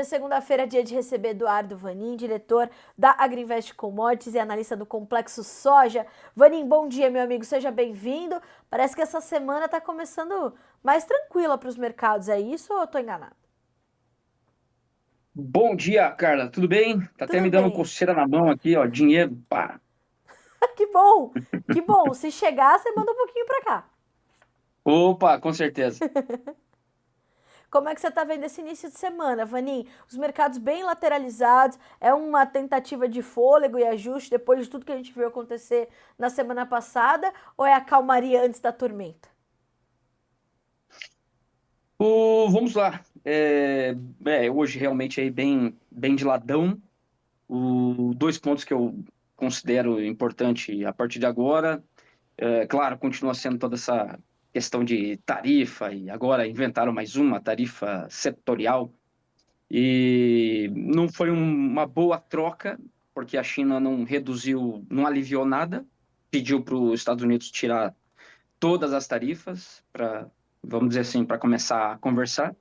Segunda-feira é dia de receber Eduardo Vanin, diretor da Agriinvest Commodities e analista do Complexo Soja. Vanin, bom dia, meu amigo, seja bem-vindo. Parece que essa semana está começando mais tranquila para os mercados, é isso ou eu estou enganado? Bom dia, Carla. Tudo bem? Tá até Tudo me dando bem. coceira na mão aqui, ó. Dinheiro, pá. Que bom, que bom. Se chegar, você manda um pouquinho para cá. Opa, com certeza. Como é que você está vendo esse início de semana, Vanin? Os mercados bem lateralizados, é uma tentativa de fôlego e ajuste depois de tudo que a gente viu acontecer na semana passada, ou é a calmaria antes da tormenta? Vamos lá. Hoje realmente aí bem de ladão. Dois pontos que eu considero importante a partir de agora. Claro, continua sendo toda essa questão de tarifa e agora inventaram mais uma tarifa setorial. E não foi uma boa troca, porque a China não reduziu, não aliviou nada, pediu para os Estados Unidos tirar todas as tarifas para, vamos dizer assim, para começar a conversar.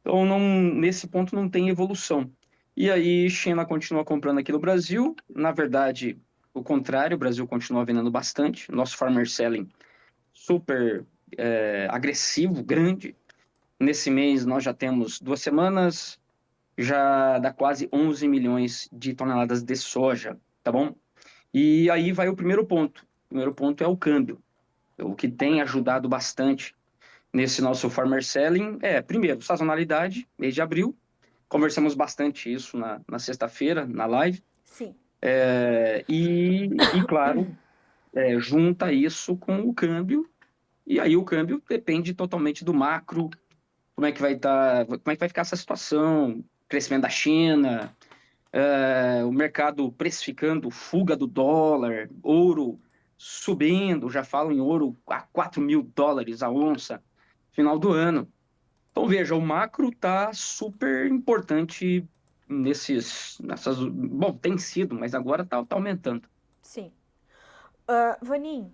Então, não, nesse ponto não tem evolução. E aí, China continua comprando aqui no Brasil. Na verdade, o contrário, o Brasil continua vendendo bastante. Nosso farmer selling super agressivo, grande. Nesse mês, nós já temos 2 semanas, já dá quase 11 milhões de toneladas de soja, tá bom? E aí vai o primeiro ponto. O primeiro ponto é o câmbio. O que tem ajudado bastante nesse nosso farmer selling é, primeiro, sazonalidade, mês de abril. Conversamos bastante isso na sexta-feira, na live. Sim. Claro, junta isso com o câmbio. E aí o câmbio depende totalmente do macro, como é que vai estar, como é que vai ficar essa situação, crescimento da China, o mercado precificando fuga do dólar, ouro subindo, já falam em ouro a US$ 4.000 a onça, final do ano. Então, veja, o macro está super importante bom, tem sido, mas agora está aumentando. Sim. Vanin,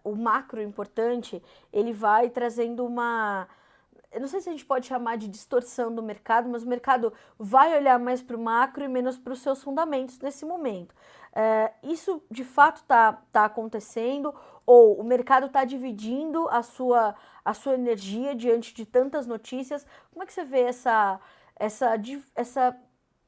o macro importante, ele vai trazendo uma. Eu não sei se a gente pode chamar de distorção do mercado, mas o mercado vai olhar mais para o macro e menos para os seus fundamentos nesse momento. Isso de fato tá acontecendo, ou o mercado está dividindo a sua energia diante de tantas notícias? Como é que você vê essa, essa,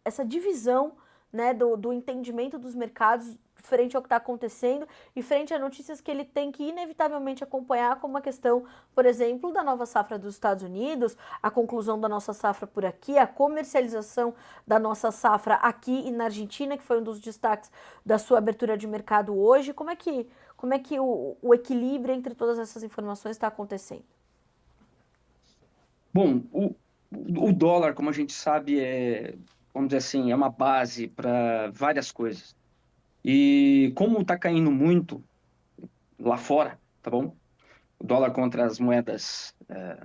essa divisão, né, do entendimento dos mercados frente ao que está acontecendo e frente a notícias que ele tem que inevitavelmente acompanhar, como a questão, por exemplo, da nova safra dos Estados Unidos, a conclusão da nossa safra por aqui, a comercialização da nossa safra aqui e na Argentina, que foi um dos destaques da sua abertura de mercado hoje? Como é que o equilíbrio entre todas essas informações está acontecendo? Bom, o dólar, como a gente sabe, vamos dizer assim, é uma base para várias coisas. E como está caindo muito lá fora, tá bom? O dólar contra as moedas,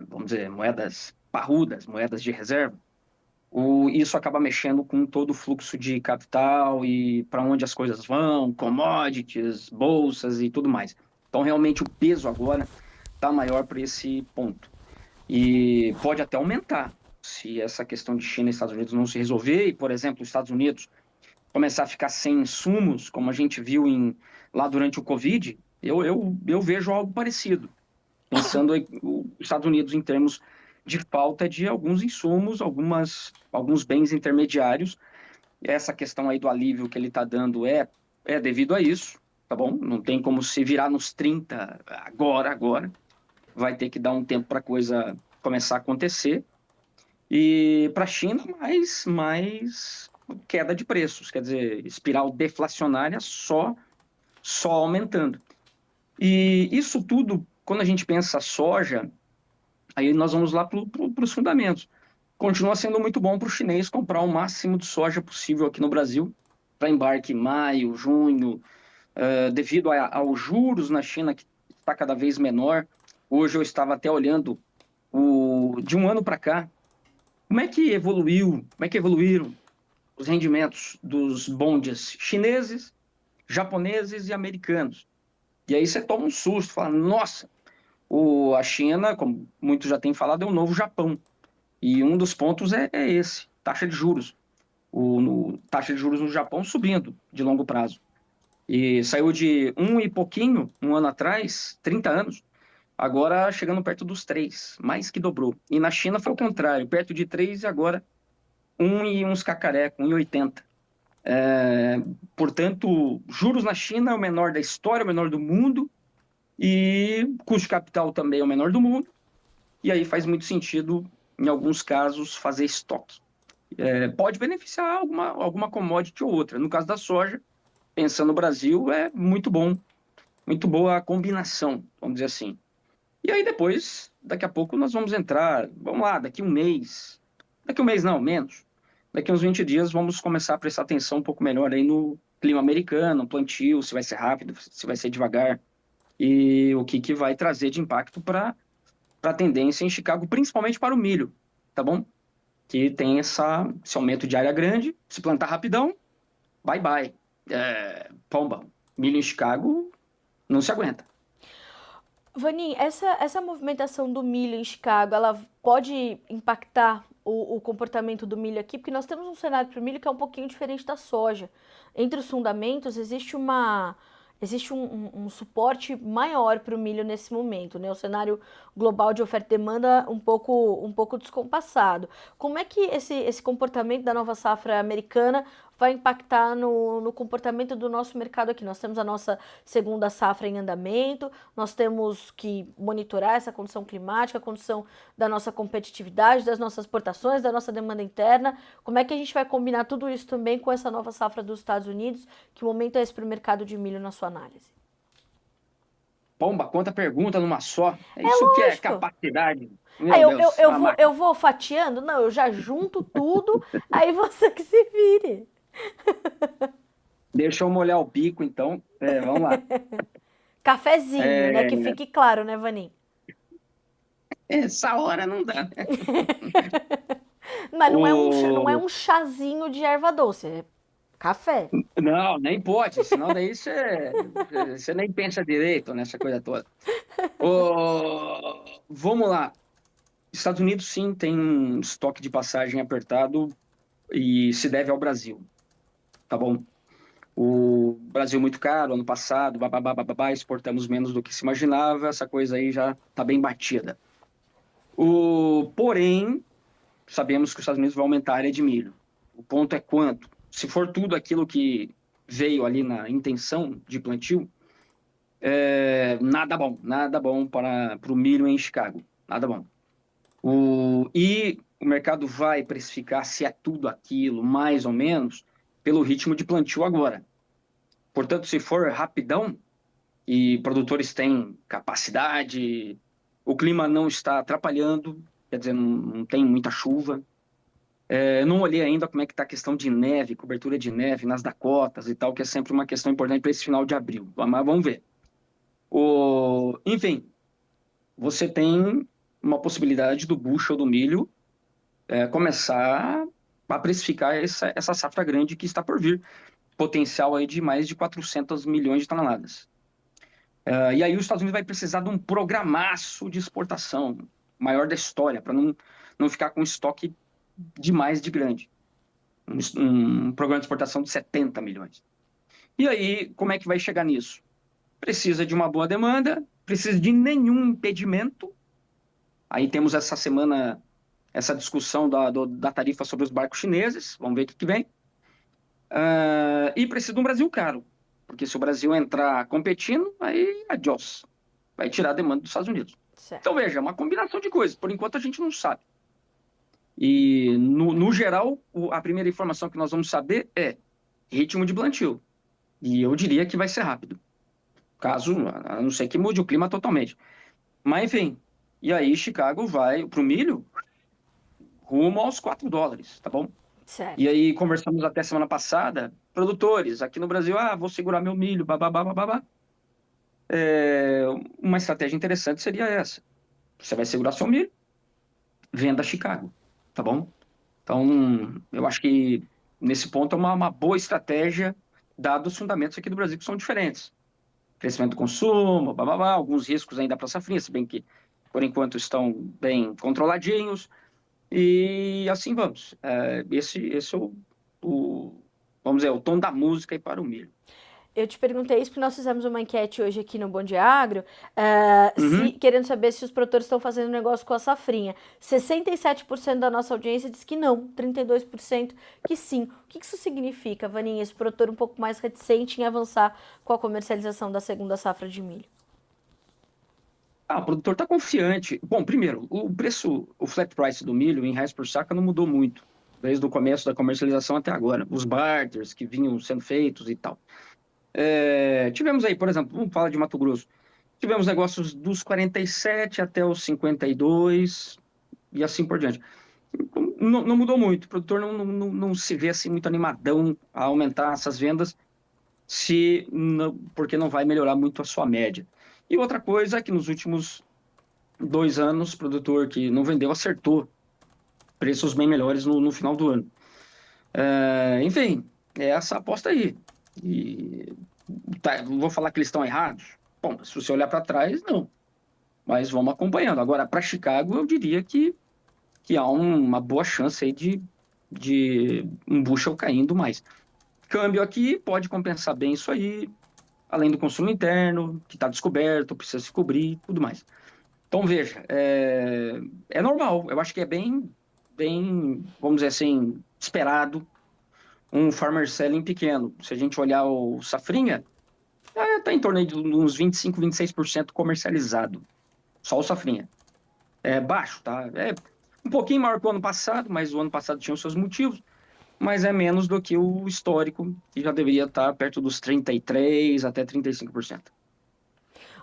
vamos dizer, moedas parrudas, moedas de reserva, isso acaba mexendo com todo o fluxo de capital e para onde as coisas vão, commodities, bolsas e tudo mais. Então, realmente, o peso agora está maior para esse ponto. E pode até aumentar se essa questão de China e Estados Unidos não se resolver e, por exemplo, os Estados Unidos começar a ficar sem insumos, como a gente viu lá durante o Covid, eu vejo algo parecido, pensando os Estados Unidos em termos de falta de alguns insumos, alguns bens intermediários. Essa questão aí do alívio que ele está dando é devido a isso, tá bom? Não tem como se virar nos 30 agora. Vai ter que dar um tempo para a coisa começar a acontecer. E para a China, mais queda de preços, quer dizer, espiral deflacionária só aumentando. E isso tudo, quando a gente pensa soja, aí nós vamos lá para os fundamentos. Continua sendo muito bom para o chinês comprar o máximo de soja possível aqui no Brasil, para embarque em maio, junho, devido aos juros na China, que está cada vez menor. Hoje eu estava até olhando de um ano para cá, como é que evoluíram os rendimentos dos bondes chineses, japoneses e americanos. E aí você toma um susto, fala, nossa, a China, como muitos já têm falado, é o novo Japão. E um dos pontos é esse, taxa de juros. Taxa de juros no Japão subindo de longo prazo. E saiu de um e pouquinho, um ano atrás, 30 anos, agora chegando perto dos 3, mais que dobrou. E na China foi o contrário, perto de 3 e agora um e uns cacareco, 1,80. Portanto, juros na China é o menor da história, o menor do mundo, e custo de capital também é o menor do mundo, e aí faz muito sentido, em alguns casos, fazer estoque. Pode beneficiar alguma commodity ou outra. No caso da soja, pensando no Brasil, é muito boa a combinação, vamos dizer assim. E aí depois, daqui a pouco nós vamos entrar, vamos lá, daqui um mês não, menos, daqui uns 20 dias vamos começar a prestar atenção um pouco melhor aí no clima americano, plantio, se vai ser rápido, se vai ser devagar, e o que vai trazer de impacto para a tendência em Chicago, principalmente para o milho, tá bom? Que tem esse aumento de área grande, se plantar rapidão, bye bye. Pomba, milho em Chicago não se aguenta. Vanin, essa movimentação do milho em Chicago, ela pode impactar o comportamento do milho aqui? Porque nós temos um cenário para o milho que é um pouquinho diferente da soja. Entre os fundamentos, existe um suporte maior para o milho nesse momento, né? O cenário global de oferta e demanda um pouco descompassado. Como é que esse comportamento da nova safra americana vai impactar no comportamento do nosso mercado aqui? Nós temos a nossa segunda safra em andamento, nós temos que monitorar essa condição climática, a condição da nossa competitividade, das nossas exportações, da nossa demanda interna. Como é que a gente vai combinar tudo isso também com essa nova safra dos Estados Unidos? Que momento é esse para o mercado de milho na sua análise? Pomba, quanta pergunta numa só. É É isso que é lógico. capacidade. Aí Meu Deus, a eu máquina. vou fatiando? Não, eu já junto tudo, aí você que se vire. Deixa eu molhar o bico, então. Vamos lá. Cafezinho, né? Que É, fique claro, né, Vanin? essa hora não dá. Mas não é O... um chazinho de erva doce, é café. Não, nem pode, senão daí você nem pensa direito nessa coisa toda. Vamos lá. Estados Unidos, sim, tem um estoque de passagem apertado e se deve ao Brasil, tá bom? O Brasil muito caro, ano passado, bababá, bababá, exportamos menos do que se imaginava, essa coisa aí já está bem batida. Porém, sabemos que os Estados Unidos vão aumentar a área de milho. O ponto é quanto? Se for tudo aquilo que veio ali na intenção de plantio, nada bom para o milho em Chicago, nada bom. E o mercado vai precificar se é tudo aquilo, mais ou menos, pelo ritmo de plantio agora. Portanto, se for rapidão e produtores têm capacidade, o clima não está atrapalhando, quer dizer, não tem muita chuva. Não olhei ainda como é que está a questão de neve, cobertura de neve nas Dakotas e tal, que é sempre uma questão importante para esse final de abril. Mas vamos ver. Enfim, você tem uma possibilidade do bushel do milho começar a precificar essa safra grande que está por vir, potencial aí de mais de 400 milhões de toneladas. E aí os Estados Unidos vai precisar de um programaço de exportação, maior da história, para não ficar com estoque demais de grande. Um programa de exportação de 70 milhões. E aí, como é que vai chegar nisso? Precisa de uma boa demanda, precisa de nenhum impedimento. Aí temos essa semana essa discussão da tarifa sobre os barcos chineses, vamos ver o que vem. E precisa de um Brasil caro, porque se o Brasil entrar competindo, aí adiós, vai tirar a demanda dos Estados Unidos. Então Certo. veja, é uma combinação de coisas, por enquanto a gente não sabe. E no geral, a primeira informação que nós vamos saber é ritmo de plantio, e eu diria que vai ser rápido, caso, a não ser que mude o clima totalmente. Mas enfim, e aí Chicago vai para o milho rumo aos $4, tá bom? E Certo. aí conversamos até semana passada, produtores aqui no Brasil, vou segurar meu milho, bababá, bababá. Uma estratégia interessante seria essa. Você vai segurar seu milho, venda a Chicago, tá bom? Então, eu acho que nesse ponto é uma boa estratégia, dados os fundamentos aqui do Brasil que são diferentes. Crescimento do consumo, alguns riscos ainda para a safrinha, se bem que por enquanto estão bem controladinhos. E assim vamos. Esse é vamos dizer, o tom da música aí para o milho. Eu te perguntei isso porque nós fizemos uma enquete hoje aqui no Bom Dia Agro, Uhum. querendo saber se os produtores estão fazendo negócio com a safrinha. 67% da nossa audiência diz que não, 32% que sim. O que isso significa, Vaninha, esse produtor um pouco mais reticente em avançar com a comercialização da segunda safra de milho? O produtor está confiante. Bom, primeiro, o preço, o flat price do milho em reais por saca não mudou muito, desde o começo da comercialização até agora. Os barters que vinham sendo feitos e tal. Tivemos aí, por exemplo, vamos falar de Mato Grosso. Tivemos negócios dos 47 até os 52 e assim por diante. Não mudou muito. O produtor não se vê assim muito animadão a aumentar essas vendas, porque não vai melhorar muito a sua média. E outra coisa é que nos últimos 2 anos, o produtor que não vendeu acertou preços bem melhores no final do ano. Enfim, é essa aposta aí. E não vou falar que eles estão errados. Bom, se você olhar para trás, não. Mas vamos acompanhando. Agora, para Chicago, eu diria que há uma boa chance aí de um bushel caindo mais. Câmbio aqui pode compensar bem isso aí, além do consumo interno, que está descoberto, precisa se cobrir, tudo mais. Então, veja, é normal. Eu acho que é bem, vamos dizer assim, esperado um farmer selling pequeno. Se a gente olhar o safrinha, está em torno aí de uns 25, 26% comercializado. Só o safrinha. É baixo, tá? É um pouquinho maior que o ano passado, mas o ano passado tinha os seus motivos, mas é menos do que o histórico, que já deveria estar perto dos 33 até 35%.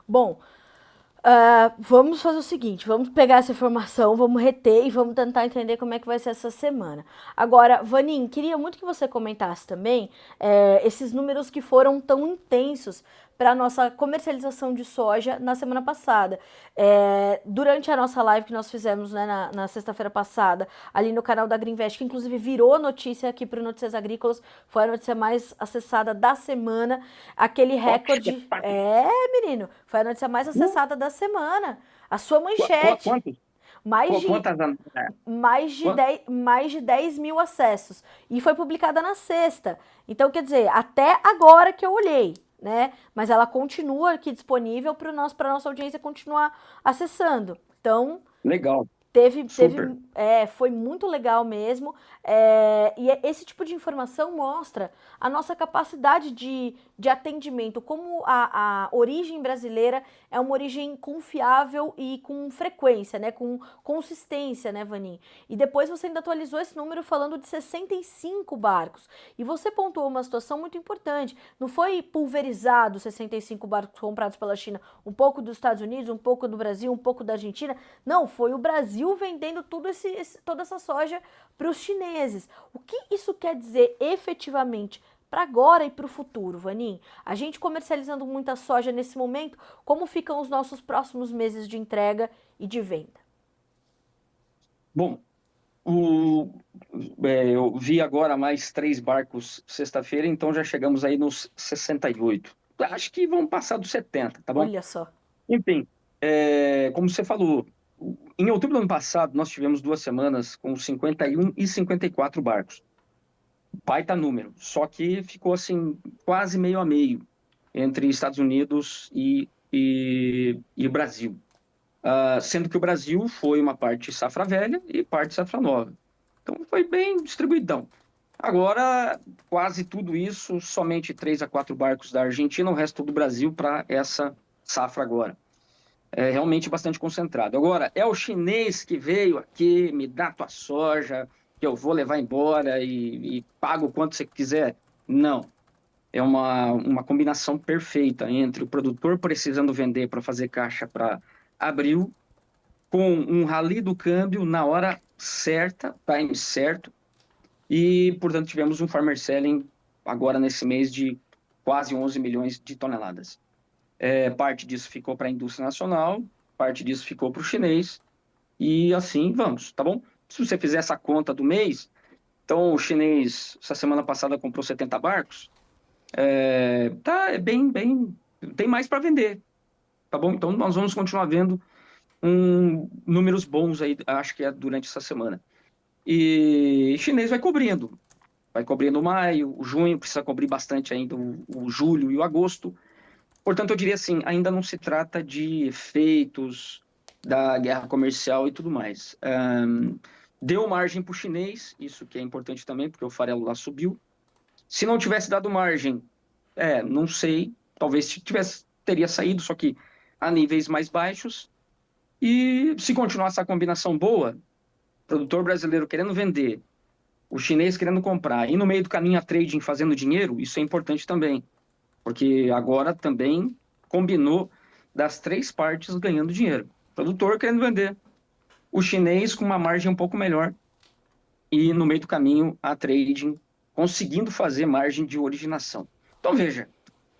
Bom, vamos fazer o seguinte, vamos pegar essa informação, vamos reter e vamos tentar entender como é que vai ser essa semana. Agora, Vanin, queria muito que você comentasse também esses números que foram tão intensos para a nossa comercialização de soja na semana passada. Durante a nossa live que nós fizemos, né, na sexta-feira passada, ali no canal da Greenvest, que inclusive virou notícia aqui para o Notícias Agrícolas, foi a notícia mais acessada da semana, aquele Ó, recorde. espetáculo. Menino, foi a notícia mais acessada da semana. A sua manchete. Quantos? Mais de, Quantas? mais de 10 mil acessos. E foi publicada na sexta. Então, quer dizer, até agora que eu olhei, né? Mas ela continua aqui disponível para a nossa audiência continuar acessando. Então, Legal, teve, super. foi muito legal mesmo. Esse tipo de informação mostra a nossa capacidade de atendimento, como a origem brasileira é uma origem confiável e com frequência, né? Com consistência, né, Vanin? E depois você ainda atualizou esse número falando de 65 barcos. E você pontuou uma situação muito importante. Não foi pulverizado 65 barcos comprados pela China, um pouco dos Estados Unidos, um pouco do Brasil, um pouco da Argentina. Não, foi o Brasil vendendo toda essa soja para os chineses. O que isso quer dizer efetivamente para agora e para o futuro, Vanin? A gente comercializando muita soja nesse momento, como ficam os nossos próximos meses de entrega e de venda? Bom, eu vi agora mais 3 barcos sexta-feira, então já chegamos aí nos 68. Acho que vão passar dos 70, tá bom? Olha só. Enfim, como você falou, em outubro do ano passado, nós tivemos 2 semanas com 51 e 54 barcos. Baita número. Só que ficou assim, quase meio a meio entre Estados Unidos e Brasil. Sendo que o Brasil foi uma parte safra velha e parte safra nova. Então foi bem distribuidão. Agora, quase tudo isso, somente 3 a 4 barcos da Argentina, o resto do Brasil para essa safra agora. É realmente bastante concentrado. Agora, é o chinês que veio aqui, me dá tua soja, que eu vou levar embora e pago o quanto você quiser? Não. É uma combinação perfeita entre o produtor precisando vender para fazer caixa para abril, com um rally do câmbio na hora certa, time certo, e, portanto, tivemos um farmer selling agora nesse mês de quase 11 milhões de toneladas. Parte disso ficou para a indústria nacional, parte disso ficou para o chinês, e assim vamos, tá bom? Se você fizer essa conta do mês, então o chinês, essa semana passada, comprou 70 barcos, bem, tem mais para vender, tá bom? Então nós vamos continuar vendo números bons aí, acho que é durante essa semana. e chinês vai cobrindo o maio, o junho, precisa cobrir bastante ainda o julho e o agosto. Portanto, eu diria assim, ainda não se trata de efeitos da guerra comercial e tudo mais. Deu margem para o chinês, isso que é importante também, porque o farelo lá subiu. Se não tivesse dado margem, não sei, talvez teria saído, só que a níveis mais baixos. E se continuar essa combinação boa, produtor brasileiro querendo vender, o chinês querendo comprar, e no meio do caminho a trading fazendo dinheiro, isso é importante também, porque agora também combinou das três partes ganhando dinheiro. O produtor querendo vender, o chinês com uma margem um pouco melhor, e no meio do caminho a trading conseguindo fazer margem de originação. Então veja,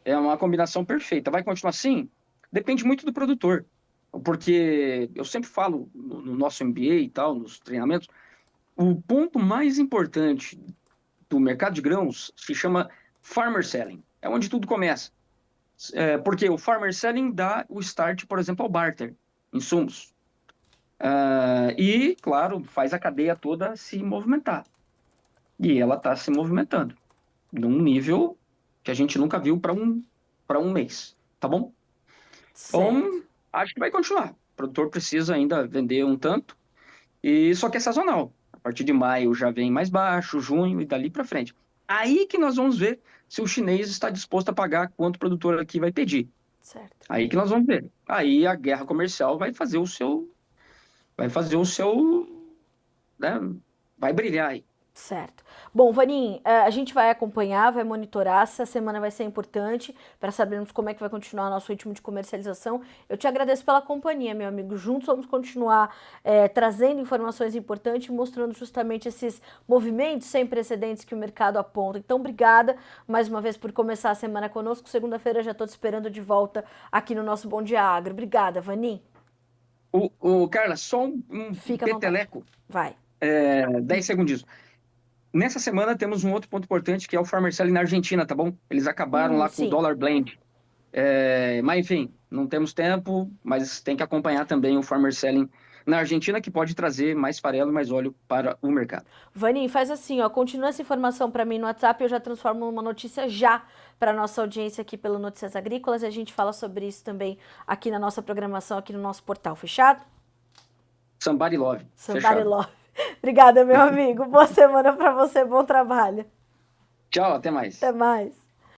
é uma combinação perfeita. Vai continuar assim? Depende muito do produtor. Porque eu sempre falo no nosso MBA e tal, nos treinamentos, o ponto mais importante do mercado de grãos se chama farmer selling. É onde tudo começa. Porque o farmer selling dá o start, por exemplo, ao barter, insumos. E, claro, faz a cadeia toda se movimentar. E ela está se movimentando num nível que a gente nunca viu para um mês. Tá bom? Certo. Então, acho que vai continuar. O produtor precisa ainda vender um tanto, e só que é sazonal. A partir de maio já vem mais baixo, junho e dali para frente. Aí que nós vamos ver se o chinês está disposto a pagar quanto o produtor aqui vai pedir. Certo. Aí que nós vamos ver. Aí a guerra comercial vai fazer o seu, né, vai brilhar aí. Certo. Bom, Vanim, a gente vai acompanhar, vai monitorar. Essa semana vai ser importante para sabermos como é que vai continuar o nosso ritmo de comercialização. Eu te agradeço pela companhia, meu amigo. Juntos vamos continuar trazendo informações importantes, mostrando justamente esses movimentos sem precedentes que o mercado aponta. Então, obrigada mais uma vez por começar a semana conosco. Segunda-feira já estou te esperando de volta aqui no nosso Bom Dia Agro. Obrigada, Vanim. Carla, só um Fica à vontade. peteleco, Vai. 10 segundinhos. Nessa semana temos um outro ponto importante que é o Farmer Selling na Argentina, tá bom? Eles acabaram lá com o Sim. dólar blend. Mas enfim, não temos tempo, mas tem que acompanhar também o Farmer Selling na Argentina, que pode trazer mais farelo e mais óleo para o mercado. Vaninho, faz assim, ó, continua essa informação para mim no WhatsApp, eu já transformo numa notícia já para nossa audiência aqui pelo Notícias Agrícolas e a gente fala sobre isso também aqui na nossa programação, aqui no nosso portal, fechado? Somebody Love, Somebody fechado. love. Obrigada, meu amigo. Boa semana para você, bom trabalho. Tchau, até mais. Até mais.